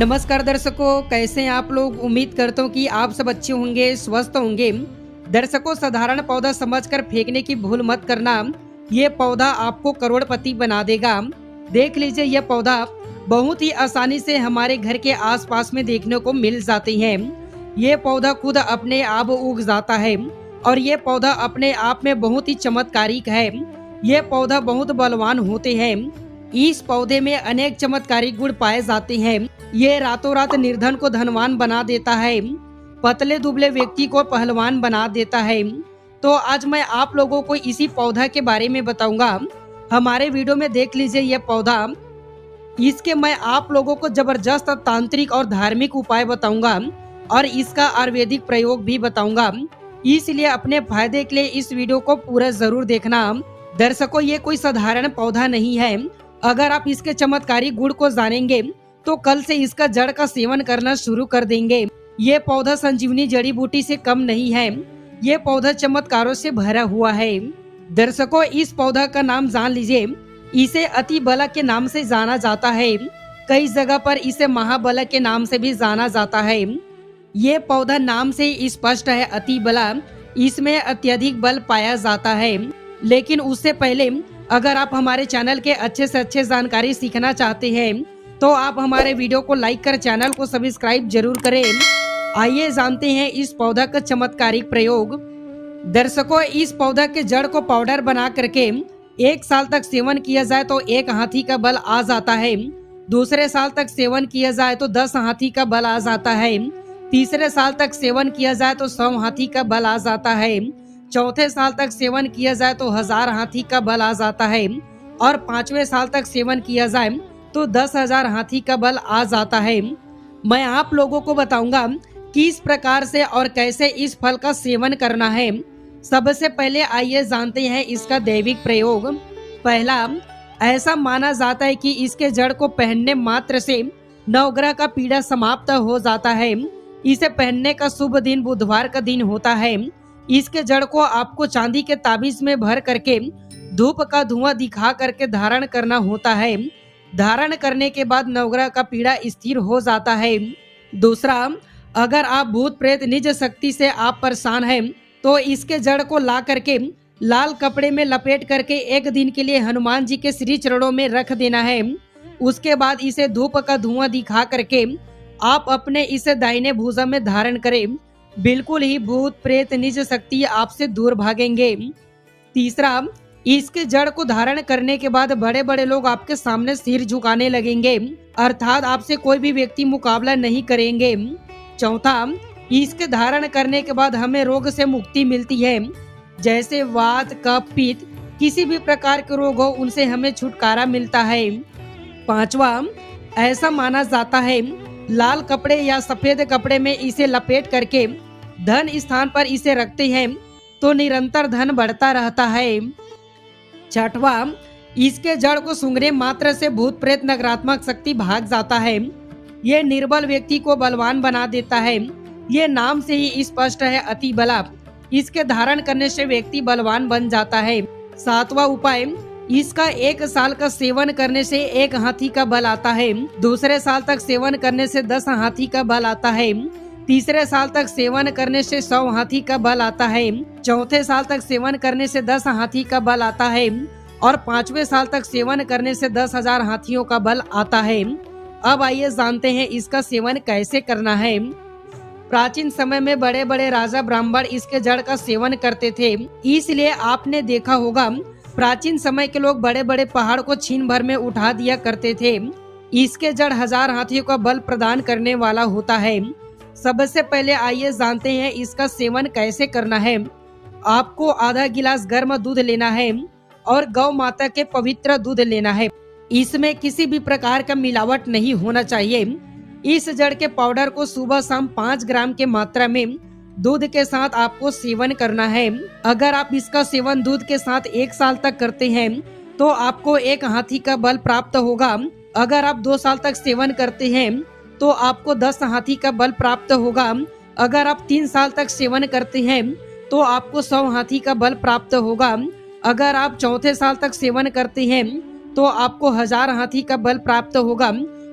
नमस्कार दर्शकों, कैसे हैं आप लोग। उम्मीद करता हूँ कि आप सब अच्छे होंगे, स्वस्थ होंगे। दर्शकों, साधारण पौधा समझकर फेंकने की भूल मत करना। ये पौधा आपको करोड़पति बना देगा। देख लीजिए, यह पौधा बहुत ही आसानी से हमारे घर के आसपास में देखने को मिल जाती है। ये पौधा खुद अपने आप उग जाता है और ये पौधा अपने आप में बहुत ही चमत्कारिक है। ये पौधा बहुत बलवान होते हैं। इस पौधे में अनेक चमत्कारिक गुण पाए जाते हैं। ये रातों रात निर्धन को धनवान बना देता है, पतले दुबले व्यक्ति को पहलवान बना देता है। तो आज मैं आप लोगों को इसी पौधा के बारे में बताऊंगा। हमारे वीडियो में देख लीजिए यह पौधा। इसके मैं आप लोगों को जबरदस्त तांत्रिक और धार्मिक उपाय बताऊंगा और इसका आयुर्वेदिक प्रयोग भी बताऊंगा। इसलिए अपने फायदे के लिए इस वीडियो को पूरा जरूर देखना। दर्शकों, ये कोई साधारण पौधा नहीं है। अगर आप इसके चमत्कारिक गुण को जानेंगे तो कल से इसका जड़ का सेवन करना शुरू कर देंगे। ये पौधा संजीवनी जड़ी बूटी से कम नहीं है। ये पौधा चमत्कारों से भरा हुआ है। दर्शकों, इस पौधा का नाम जान लीजिए। इसे अति बला के नाम से जाना जाता है। कई जगह पर इसे महाबला के नाम से भी जाना जाता है। ये पौधा नाम से ही स्पष्ट है, अति बला। इसमें अत्यधिक बल पाया जाता है। लेकिन उससे पहले अगर आप हमारे चैनल के अच्छे से अच्छे जानकारी सीखना चाहते हैं तो आप हमारे वीडियो को लाइक कर चैनल को सब्सक्राइब जरूर करें। आइए जानते हैं इस पौधा का चमत्कारिक प्रयोग। दर्शकों, इस पौधा के जड़ को पाउडर बना करके 1 साल तक सेवन किया जाए तो 1 हाथी का बल आ जाता है। दूसरे साल तक सेवन किया जाए तो 10 हाथी का बल आ जाता है। तीसरे साल तक सेवन किया जाए तो 100 हाथी का बल आ जाता है। चौथे साल तक सेवन किया जाए तो 1000 हाथी का बल आ जाता है और 5वें साल तक सेवन किया जाए तो 10,000 हाथी का बल आ जाता है। मैं आप लोगों को बताऊंगा किस प्रकार से और कैसे इस फल का सेवन करना है। सबसे पहले आइए जानते हैं इसका दैविक प्रयोग। पहला, ऐसा माना जाता है कि इसके जड़ को पहनने मात्र से नवग्रह का पीड़ा समाप्त हो जाता है। इसे पहनने का शुभ दिन बुधवार का दिन होता है। इसके जड़ को आपको चांदी के ताबीज में भर करके धूप का धुआं दिखा करके धारण करना होता है। धारण करने के बाद नवग्रह का पीड़ा स्थिर हो जाता है। दूसरा, अगर आप भूत प्रेत निज शक्ति से आप परेशान हैं तो इसके जड़ को ला करके लाल कपड़े में लपेट करके 1 दिन के लिए हनुमान जी के श्री चरणों में रख देना है। उसके बाद इसे धूप का धुआं दिखा करके आप अपने इसे दाहिने भुजा में धारण करें। बिल्कुल ही भूत प्रेत निज शक्ति आपसे दूर भागेंगे। तीसरा, इसके जड़ को धारण करने के बाद बड़े बड़े लोग आपके सामने सिर झुकाने लगेंगे, अर्थात आपसे कोई भी व्यक्ति मुकाबला नहीं करेंगे। चौथा, इसके धारण करने के बाद हमें रोग से मुक्ति मिलती है, जैसे वात, कफ, पित्त, किसी भी प्रकार के रोग हो उनसे हमें छुटकारा मिलता है। पांचवा, ऐसा माना जाता है लाल कपड़े या सफेद कपड़े में इसे लपेट करके धन स्थान पर इसे रखते हैं तो निरंतर धन बढ़ता रहता है। छठवा, इसके जड़ को सूंघने मात्र से भूत प्रेत नकारात्मक शक्ति भाग जाता है। ये निर्बल व्यक्ति को बलवान बना देता है। ये नाम से ही स्पष्ट है, अति बला। इसके धारण करने से व्यक्ति बलवान बन जाता है। सातवां उपाय, इसका 1 साल का सेवन करने से 1 हाथी का बल आता है। दूसरे साल तक सेवन करने से 10 हाथी का बल आता है। तीसरे साल तक सेवन करने से 100 हाथी का बल आता है। चौथे साल तक सेवन करने से 10 हाथी का बल आता है और 5वें साल तक सेवन करने से 10,000 हाथियों का बल आता है। अब आइए जानते हैं इसका सेवन कैसे करना है। प्राचीन समय में बड़े बड़े राजा ब्राह्मण इसके जड़ का सेवन करते थे। इसलिए आपने देखा होगा प्राचीन समय के लोग बड़े बड़े पहाड़ को छीन भर में उठा दिया करते थे। इसके जड़ 1000 हाथियों का बल प्रदान करने वाला होता है। सबसे पहले आइए जानते हैं इसका सेवन कैसे करना है। आपको आधा गिलास गर्म दूध लेना है और गौ माता के पवित्र दूध लेना है। इसमें किसी भी प्रकार का मिलावट नहीं होना चाहिए। इस जड़ के पाउडर को सुबह शाम 5 ग्राम के मात्रा में दूध के साथ आपको सेवन करना है। अगर आप इसका सेवन दूध के साथ 1 साल तक करते हैं तो आपको 1 हाथी का बल प्राप्त होगा। अगर आप 2 साल तक सेवन करते हैं तो आपको 10 हाथी का बल प्राप्त होगा। अगर आप 3 साल तक सेवन करते हैं तो आपको 100 हाथी का बल प्राप्त होगा। अगर आप चौथे साल तक सेवन करते हैं तो आपको 1000 हाथी का बल प्राप्त होगा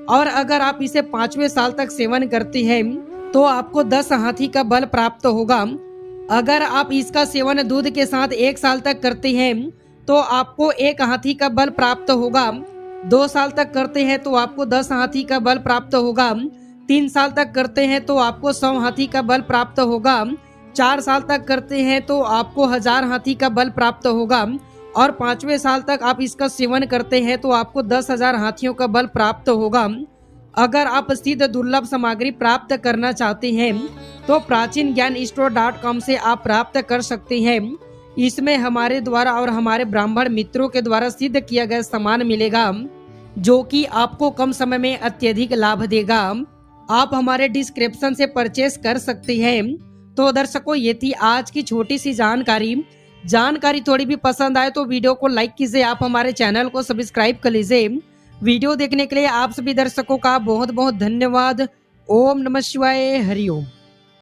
और अगर आप इसे 5वें साल तक सेवन करते हैं तो आपको 10 हाथी का बल प्राप्त होगा। अगर आप इसका सेवन दूध के साथ 1 साल तक करते हैं तो आपको 1 हाथी का बल प्राप्त होगा। 2 साल तक करते हैं तो आपको 10 हाथी का बल प्राप्त होगा। 3 साल तक करते हैं तो आपको 100 हाथी का बल प्राप्त होगा। 4 साल तक करते हैं तो आपको 1000 हाथी का बल प्राप्त होगा। और 5वें साल तक आप इसका सेवन करते हैं तो आपको 10,000 हाथियों का बल प्राप्त होगा। अगर आप सिद्ध दुर्लभ सामग्री प्राप्त करना चाहते हैं तो प्राचीन ज्ञान स्टोर.com से आप प्राप्त कर सकते हैं। इसमें हमारे द्वारा और हमारे ब्राह्मण मित्रों के द्वारा सिद्ध किया गया सामान मिलेगा जो कि आपको कम समय में अत्यधिक लाभ देगा। आप हमारे डिस्क्रिप्शन से परचेस कर सकते हैं। तो दर्शकों, ये थी आज की छोटी सी जानकारी थोड़ी भी पसंद आए तो वीडियो को लाइक कीजिए। आप हमारे चैनल को सब्सक्राइब कर लीजिए। वीडियो देखने के लिए आप सभी दर्शकों का बहुत बहुत धन्यवाद। ओम नमः शिवाय, हरि ओम।